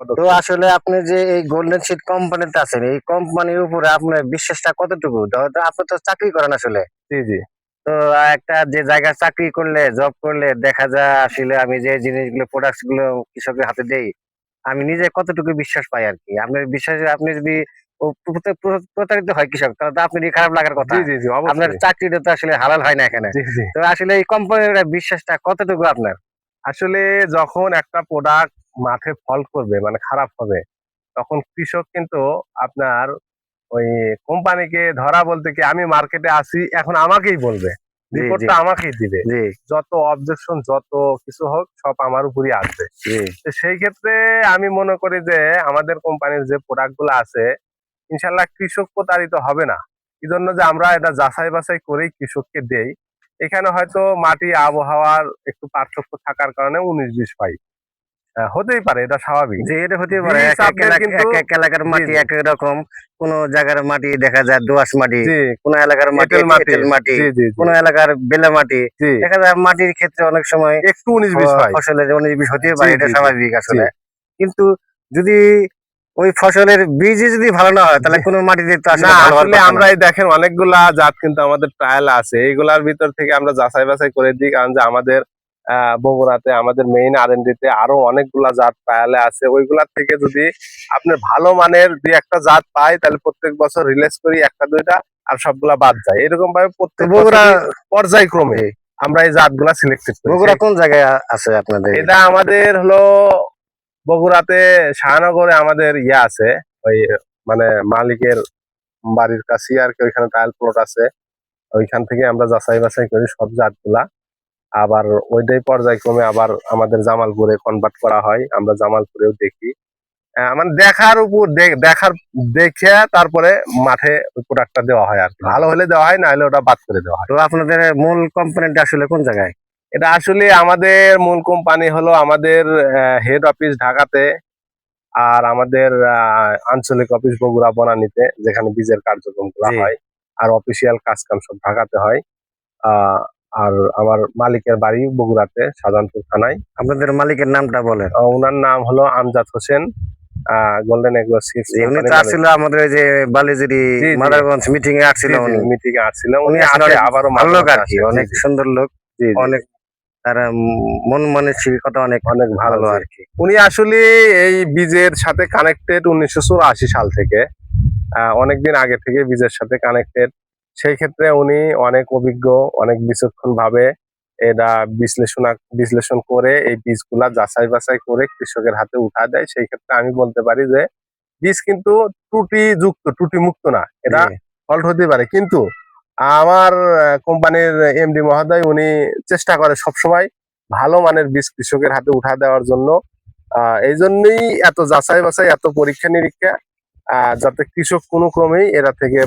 তো আসলে আপনি যে এই গোল্ডেন শিট কোম্পানিতে আছেন, এই কোম্পানির উপরে আপনার বিশ্বাসটা কতটুকু? ধরো আপনি তো চাকরি করেন আসলে। জি, জি। তো একটা যে জায়গায় চাকরি করলে, জব করলে দেখা যায় আসলে আমি যে জিনিসগুলো প্রোডাক্টস গুলো কৃষকের হাতে দেই, আমি নিজে কতটুকু বিশ্বাস পাই আরকি। আপনার বিশ্বাসে আপনি যদি প্রতারিত হয় কৃষক তাহলে তো আপনারই খারাপ লাগার কথা। জি, জি, জি, আপনার অবশ্যই। চাকরিটা তো আসলে হালাল হয় না এখানে। জি, জি। তো আসলে এই কোম্পানির বিশ্বাসটা কতটুকু আপনার? আসলে যখন একটা প্রোডাক্ট মাঠে ফল করবে মানে খারাপ হবে, তখন কৃষক কিন্তু আপনার ওই কোম্পানিকে ধরা বলতে কি আমি মার্কেটে আসি এখন আমাকেই বলবে। জি, জি, রিপোর্টটা আমাকেই দিবে। জি, যত অবজেকশন যত কিছু হোক সব আমার উপরই আসবে। জি, তো সেই ক্ষেত্রে আমি মনে করি যে আমাদের কোম্পানির যে প্রোডাক্ট গুলো আছে ইনশাল্লাহ কৃষক প্রতারিত হবে না। এই জন্য যে আমরা এটা যাচাই বাছাই করেই কৃষককে দেই। এখানে হয়তো মাটি আবহাওয়ার একটু পার্থক্য থাকার কারণে 19-20 পাই। হতেই পারে, এটা স্বাভাবিক। জি, এটা হতেই পারে। বীজ আপনার কিন্তু এক এলাকার জি, মাটি জি, এক এক রকম। কোন জায়গার মাটি দেখা যায় দোআঁশ মাটি, জি, কোন এলাকার মাটি এঁটেল মাটি। এঁটেল মাটি, জি, জি, জি, কোন এলাকার বেলে মাটি। জি। দেখা যায় মাটির ক্ষেত্রে অনেক সময় একটু 19-20 হয়। ফসলের 19-20 হতেই জি, পারে, এটা জি, জি, স্বাভাবিক জি, আসলে। কিন্তু যদি ওই ফসলের বীজই যদি ভালো না হয় তাহলে জি। কোন মাটিতে তো না আসলে ভালো হওয়ার আসলে কথা না। আমরা এই দেখেন অনেকগুলা জাত কিন্তু আমাদের ট্রায়াল আছে। এইগুলার ভিতর থেকে আমরা যাচাই বাছাই করে দিই। কারণ যে আমাদের বগুড়াতে আমাদের মেইন R&D তে আরো অনেকগুলা জাত ট্রায়ালে আছে। ওইগুলার থেকে যদি আপনার ভালো মানের ২-১টা জাত পাই তাহলে প্রত্যেক বছর রিলিজ করি ১টা-২টা আর সবগুলা বাদ যায়। এরকম ভাবে তো প্রত্যেক বগুড়া বছরই পর্যায়ক্রমে জি, আমরা এই জাতগুলা সিলেক্টেড করি। বগুড়া কোন জায়গায় আছে আপনাদের? এটা আমাদের হলো বগুড়াতে শাহনগরে আমাদের ইয়ে আছে, ওই মানে মালিকের বাড়ির কাছেই আর কি ওইখানে ট্রায়াল প্লট আছে। ওইখান থেকে আমরা যাচাই বাছাই করি সব জাতগুলা। আবার ওইটাই পর্যায়ক্রমে আবার আমাদের জামালপুরে কনভার্ট করা হয়। আমরা জামালপুরেও দেখি। মানে দেখার উপর দেখার দেখে তারপরে মাঠে ওই প্রোডাক্টটা দেওয়া হয় আর কি। ভালো হলে দেওয়া হয়, না হলে ওটা বাদ করে দেওয়া হয়। তো আপনাদের মূল কোম্পানিটা আসলে কোন জায়গায়? এটা আসলে আমাদের মূল কোম্পানি হলো আমাদের হেড অফিস ঢাকাতে, আর আমাদের আঞ্চলিক অফিস বগুড়া বনানীতে, যেখানে বীজের কার্যক্রম গুলা জি, হয়। আর অফিসিয়াল কাজ কাম সব ঢাকাতে হয়। আহ আর আমার মালিকের বাড়ি বগুড়াতে শাহজাহানপুর থানায়। আপনাদের মালিকের নামটা বলেন। ওনার নাম হলো Amjad Hossain, golden agro seeds জি, উনি তো কোম্পানির আসছিল ম্যানেজার। আমাদের ওই যে বালিজুরি জি, জি, মাদারগঞ্জ মিটিং এ আসছিল জি, জি, উনি। মিটিং এ আসছিল উনি উনি, আসলে আসে অনেক আবারও ভালো মাঝে লোক মাঝে আর কি, আসে। জি, অনেক জি, সুন্দর লোক, জি, জি, অনেক তার মন মানসিকতা অনেক অনেক ভালো। ভালো জি, আর কি। উনি আসলে এই বীজের সাথে কানেক্টেড 1984 সাল থেকে। অনেকদিন আগে থেকে বীজের সাথে কানেক্টেড। সেই ক্ষেত্রে উনি অনেক অভিজ্ঞ, অনেক বিচক্ষণ ভাবে এটা বিশ্লেষণ করে এই বীজগুলা যাচাই বাছাই করে কৃষকের হাতে উঠা দেয়। সেই ক্ষেত্রে আমি বলতে পারি যে বীজ কিন্তু ত্রুটি মুক্ত না। জি, এটা ফল্ট হতে পারে, কিন্তু আমার কোম্পানির এমডি মহোদয় উনি চেষ্টা করে সবসময় ভালো মানের বীজ কৃষকের হাতে উঠা দেওয়ার জন্য। এই জন্যই এত যাচাই বাছাই, এত পরীক্ষা নিরীক্ষা, যাতে কৃষক কোনো ক্রমেই এরা থেকে